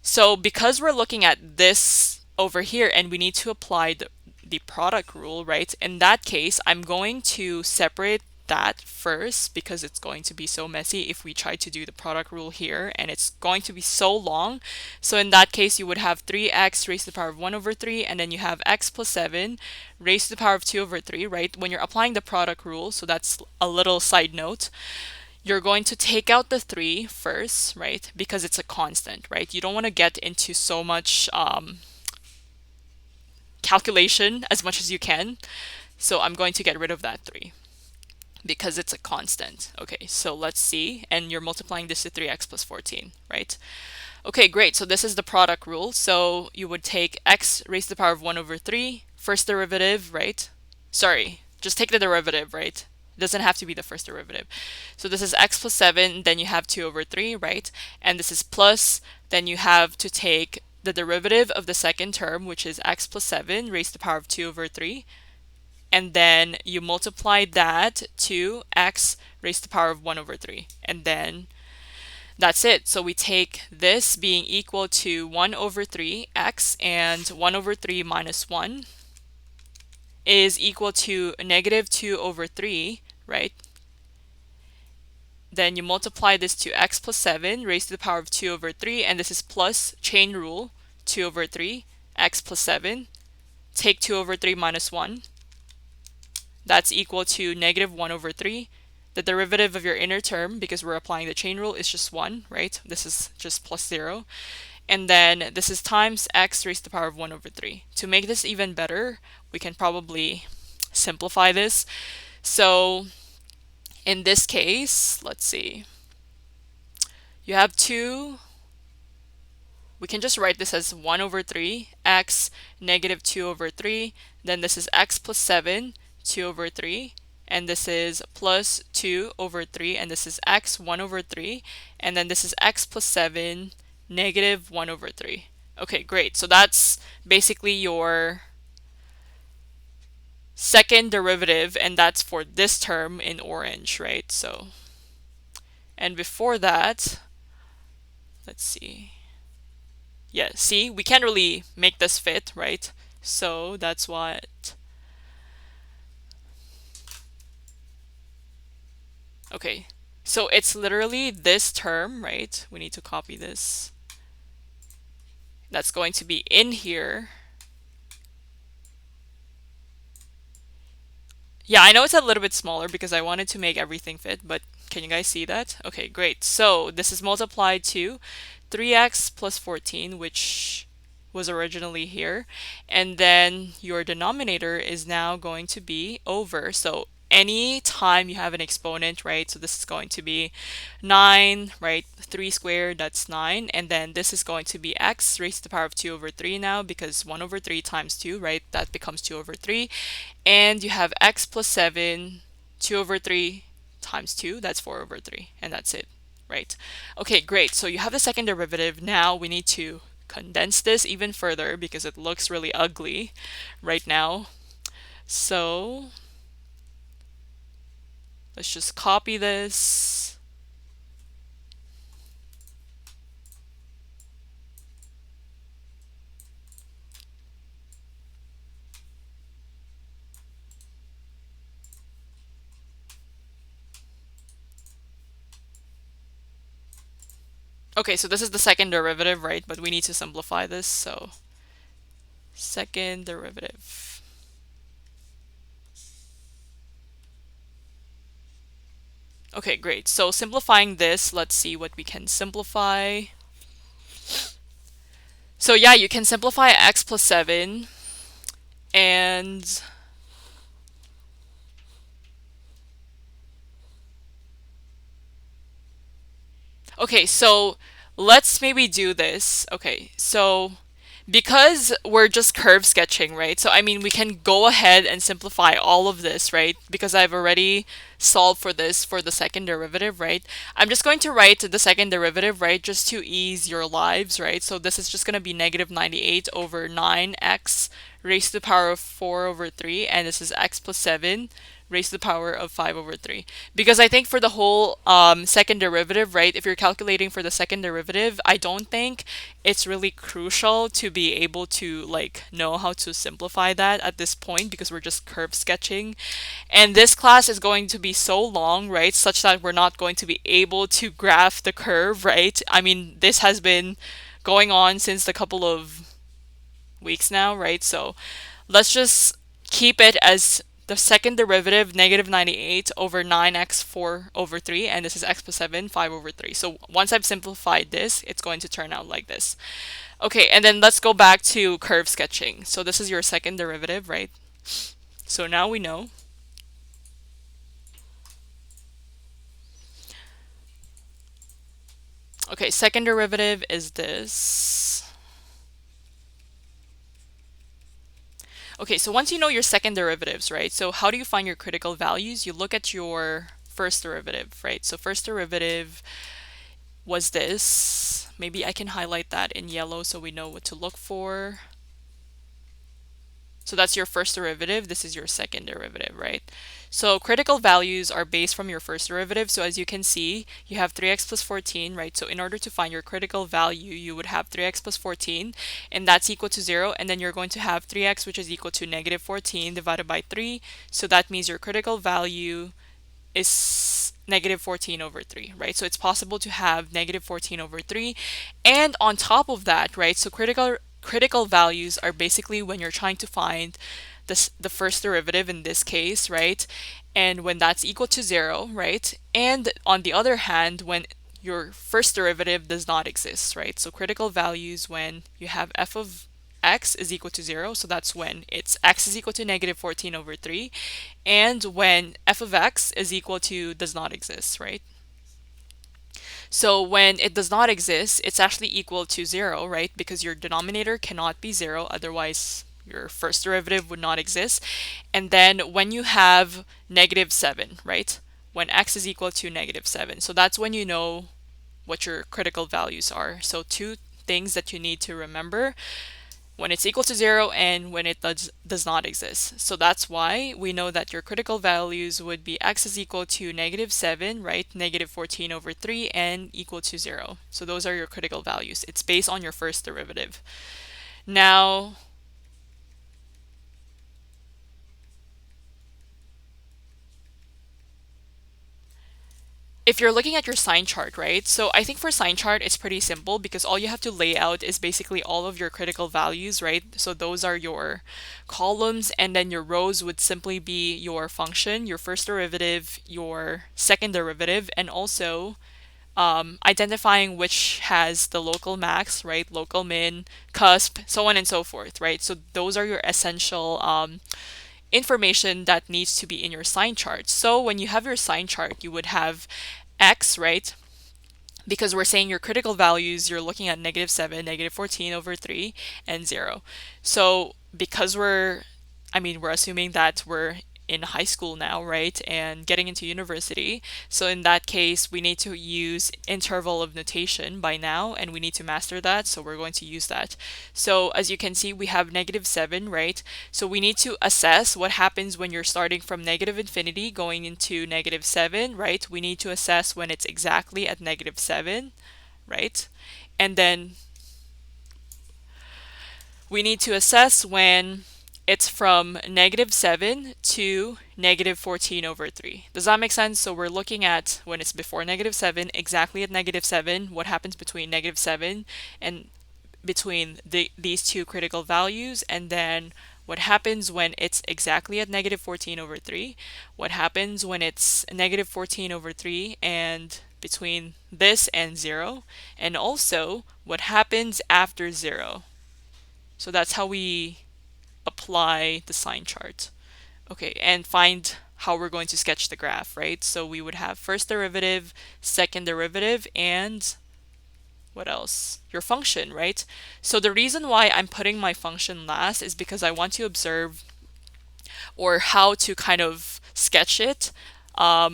So because we're looking at this over here and we need to apply the product rule, right? In that case, I'm going to separate that first because it's going to be so messy if we try to do the product rule here, and it's going to be so long. So in that case, you would have 3x raised to the power of 1 over 3, and then you have x plus 7 raised to the power of 2 over 3, right? When you're applying the product rule, so that's a little side note, you're going to take out the 3 first, right? Because it's a constant, right? You don't want to get into so much calculation as much as you can. So I'm going to get rid of that 3 because it's a constant. Okay, so let's see. And you're multiplying this to 3x plus 14, right? Okay, great. So this is the product rule. So you would take x raised to the power of 1 over 3, first derivative, right? Sorry, just take the derivative, right? It doesn't have to be the first derivative. So this is x plus 7, then you have 2 over 3, right? And this is plus, then you have to take the derivative of the second term, which is x plus 7 raised to the power of 2 over 3. And then you multiply that to x raised to the power of 1 over 3. And then that's it. So we take this being equal to 1 over 3x, and 1 over 3 minus 1 is equal to negative 2 over 3, right? then you multiply this to x plus 7 raised to the power of 2 over 3, and this is plus chain rule 2 over 3, x plus 7. Take 2 over 3 minus 1. That's equal to negative 1 over 3. The derivative of your inner term, because we're applying the chain rule, is just 1, right? This is just plus 0. And then this is times x raised to the power of 1 over 3. To make this even better, we can probably simplify this. So in this case, let's see. You have 2. We can just write this as 1 over 3, x negative 2 over 3. Then this is x plus 7, 2 over 3. And this is plus 2 over 3. And this is x 1 over 3. And then this is x plus 7, negative 1 over 3. Okay, great. So that's basically your second derivative, and that's for this term in orange, right? So, and before that, let's see. Yeah, see, we can't really make this fit, right? So that's what. Okay, so it's literally this term, right? We need to copy this. That's going to be in here. Yeah, I know it's a little bit smaller because I wanted to make everything fit, but can you guys see that? Okay, great. So this is multiplied to 3x plus 14, which was originally here. And then your denominator is now going to be over. So any time you have an exponent, right? So this is going to be 9, right? 3 squared, that's 9. And then this is going to be x raised to the power of 2 over 3 now, because 1 over 3 times 2, right? That becomes 2 over 3. And you have x plus 7, 2 over 3 times 2, that's 4 over 3. And that's it, right? Okay, great. So you have the second derivative. Now we need to condense this even further because it looks really ugly right now. So let's just copy this. Okay, so this is the second derivative, right? But we need to simplify this. So second derivative. Okay, great. So simplifying this, let's see what we can simplify. So yeah, you can simplify x plus 7 and okay, so let's maybe do this. Okay, so because we're just curve sketching, right? So I mean, we can go ahead and simplify all of this, right? Because I've already solved for this for the second derivative, right? I'm just going to write the second derivative, right? Just to ease your lives, right? So this is just going to be negative 98 over 9x raised to the power of 4 over 3. And this is x plus 7 raised to the power of 5 over 3. Because I think for the whole second derivative, right, if you're calculating for the second derivative, I don't think it's really crucial to be able to like know how to simplify that at this point because we're just curve sketching. And this class is going to be so long, right, such that we're not going to be able to graph the curve, right? I mean, this has been going on since a couple of weeks now, right? So let's just keep it as the second derivative, negative 98 over 9x 4 over 3, and this is x plus 7, 5 over 3. So once I've simplified this, it's going to turn out like this. Okay, and then let's go back to curve sketching. So this is your second derivative, right? So now we know. Okay, second derivative is this. Okay, so once you know your second derivatives, right? So how do you find your critical values? You look at your first derivative, right? So first derivative was this. Maybe I can highlight that in yellow so we know what to look for. So that's your first derivative. This is your second derivative, right? So critical values are based from your first derivative. So as you can see, you have 3x plus 14, right? So in order to find your critical value, you would have 3x plus 14, and that's equal to 0. And then you're going to have 3x, which is equal to negative 14 divided by 3. So that means your critical value is negative 14 over 3, right? So it's possible to have negative 14 over 3. And on top of that, right, so critical values are basically when you're trying to find the first derivative in this case, right? And when that's equal to 0, right? And on the other hand, when your first derivative does not exist, right? So critical values when you have f of x is equal to 0, so that's when it's x is equal to negative 14 over 3, and when f of x is equal to does not exist, right? So when it does not exist, it's actually equal to 0, right? Because your denominator cannot be 0, otherwise your first derivative would not exist. And then when you have negative 7, right? When x is equal to negative 7. So that's when you know what your critical values are. So two things that you need to remember: when it's equal to 0 and when it does not exist. So that's why we know that your critical values would be x is equal to negative 7, right? Negative 14 over 3 and equal to 0. So those are your critical values. It's based on your first derivative. Now, if you're looking at your sign chart, right? So I think for sign chart, it's pretty simple because all you have to lay out is basically all of your critical values, right? So those are your columns, and then your rows would simply be your function, your first derivative, your second derivative, and also identifying which has the local max, right? Local min, cusp, so on and so forth, right? So those are your essential information that needs to be in your sign chart. So when you have your sign chart, you would have x, right? Because we're saying your critical values, you're looking at negative 7, negative 14 over 3, and 0. So because we're assuming that we're in high school now, right? And getting into university. So in that case, we need to use interval of notation by now, and we need to master that. So we're going to use that. So as you can see, we have negative 7, right? So we need to assess what happens when you're starting from negative infinity going into negative 7, right? We need to assess when it's exactly at negative 7, right? And then we need to assess when it's from negative 7 to negative 14 over 3. Does that make sense? So we're looking at when it's before negative 7, exactly at negative 7, what happens between negative 7 and between these two critical values, and then what happens when it's exactly at negative 14 over 3, what happens when it's negative 14 over 3 and between this and 0, and also what happens after 0. So that's how we apply the sign chart. Okay, and find how we're going to sketch the graph, right? So we would have first derivative, second derivative, and what else? Your function, right? So the reason why I'm putting my function last is because I want to observe or how to kind of sketch it. Yeah,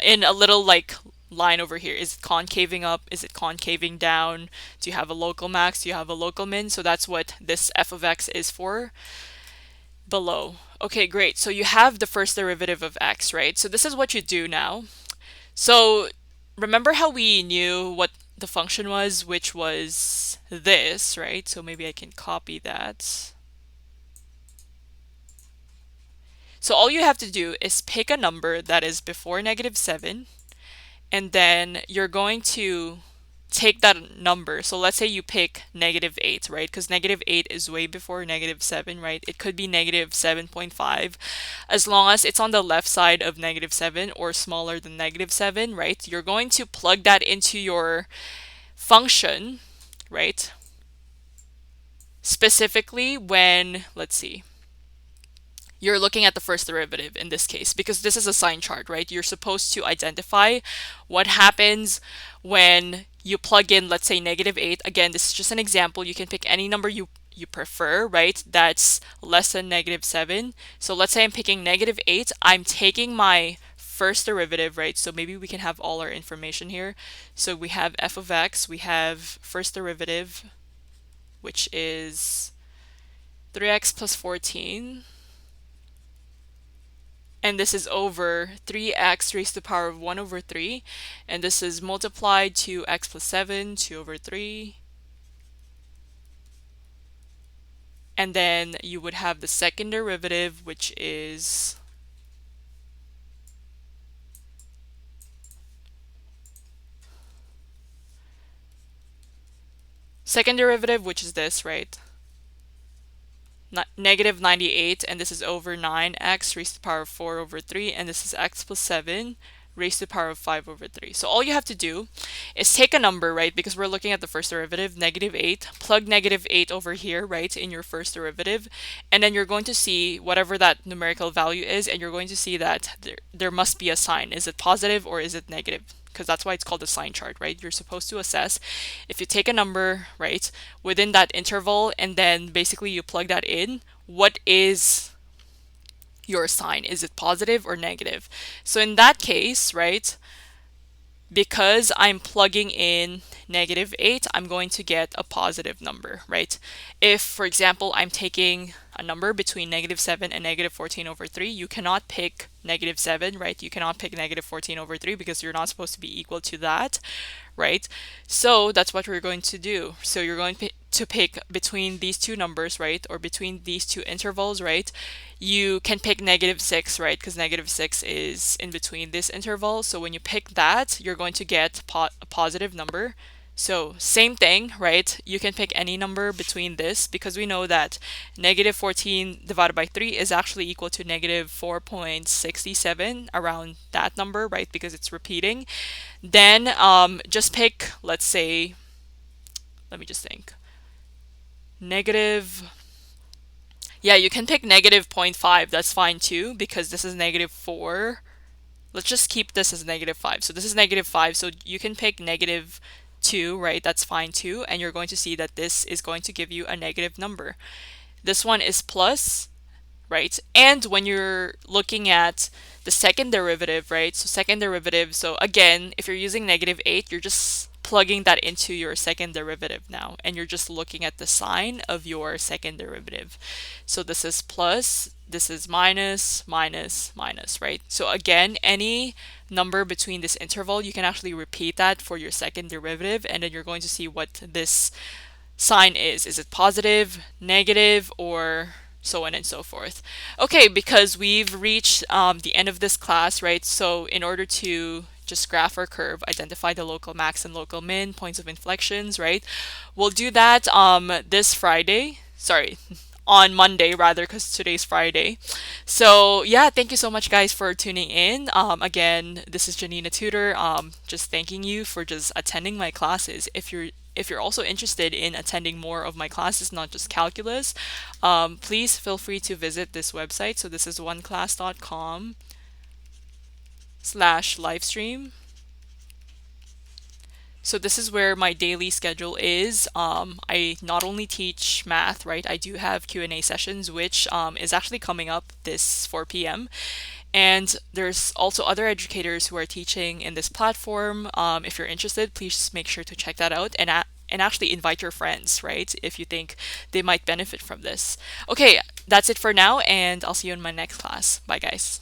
in a little like line over here. Is it concaving up? Is it concaving down? Do you have a local max? Do you have a local min? So that's what this f of x is for below. Okay, great. So you have the first derivative of x, right? So this is what you do now. So remember how we knew what the function was, which was this, right? So maybe I can copy that. So all you have to do is pick a number that is before negative 7, and then you're going to take that number. So let's say you pick negative 8, right? Because negative 8 is way before negative 7, right? It could be negative 7.5. As long as it's on the left side of negative 7 or smaller than negative 7, right? You're going to plug that into your function, right? Specifically when, let's see, you're looking at the first derivative in this case, because this is a sign chart, right? You're supposed to identify what happens when you plug in, let's say, negative 8. Again, this is just an example. You can pick any number you prefer, right? That's less than negative 7. So let's say I'm picking negative 8. I'm taking my first derivative, right? So maybe we can have all our information here. So we have f of x, we have first derivative, which is 3x plus 14. And this is over 3x raised to the power of 1 over 3. And this is multiplied to x plus 7, 2 over 3. And then you would have the second derivative, which is second derivative, which is this, right? Negative 98, and this is over 9x raised to the power of 4 over 3, and this is x plus 7 raised to the power of 5 over 3. So all you have to do is take a number, right? Because we're looking at the first derivative, negative 8. Plug negative 8 over here, right, in your first derivative, and then you're going to see whatever that numerical value is, and you're going to see that there must be a sign. Is it positive or is it negative? Because that's why it's called a sign chart, right? You're supposed to assess if you take a number, right, within that interval, and then basically you plug that in, what is your sign? Is it positive or negative? So in that case, right, because I'm plugging in negative 8, I'm going to get a positive number, right? If, for example, I'm taking a number between negative 7 and negative 14 over 3, you cannot pick negative 7, right? You cannot pick negative 14 over 3 because you're not supposed to be equal to that, right? So that's what we're going to do. So you're going to pick between these two numbers, right? Or between these two intervals, right? You can pick negative 6, right? Because negative 6 is in between this interval. So when you pick that, you're going to get a positive number. So same thing, right? You can pick any number between this because we know that negative 14 divided by 3 is actually equal to negative 4.67, around that number, right? Because it's repeating. Then just pick, let's say, let me just think, negative, yeah, you can pick negative zero point 0.5. That's fine too because this is negative 4. Let's just keep this as negative 5. So this is negative 5. So you can pick negative 2, right? That's fine too. And you're going to see that this is going to give you a negative number. This one is plus, right? And when you're looking at the second derivative, right? So second derivative, so again, if you're using negative 8, you're just plugging that into your second derivative now, and you're just looking at the sign of your second derivative. So this is plus, this is minus, minus, minus, right? So again, any number between this interval, you can actually repeat that for your second derivative, and then you're going to see what this sign is. Is it positive, negative, or so on and so forth? Okay, because we've reached the end of this class, right? So in order to just graph our curve, identify the local max and local min, points of inflections, right? We'll do that this Friday. Sorry, on Monday rather, because today's Friday. So yeah, thank you so much guys for tuning in. Again, this is Janine The Tutor. Just thanking you for just attending my classes. If you're also interested in attending more of my classes, not just calculus, please feel free to visit this website. So this is oneclass.com/livestream. So this is where my daily schedule is. I not only teach math, right? I do have Q&A sessions, which is actually coming up this 4 p.m. And there's also other educators who are teaching in this platform. If you're interested, please make sure to check that out and actually invite your friends, right? If you think they might benefit from this. Okay, that's it for now, and I'll see you in my next class. Bye, guys.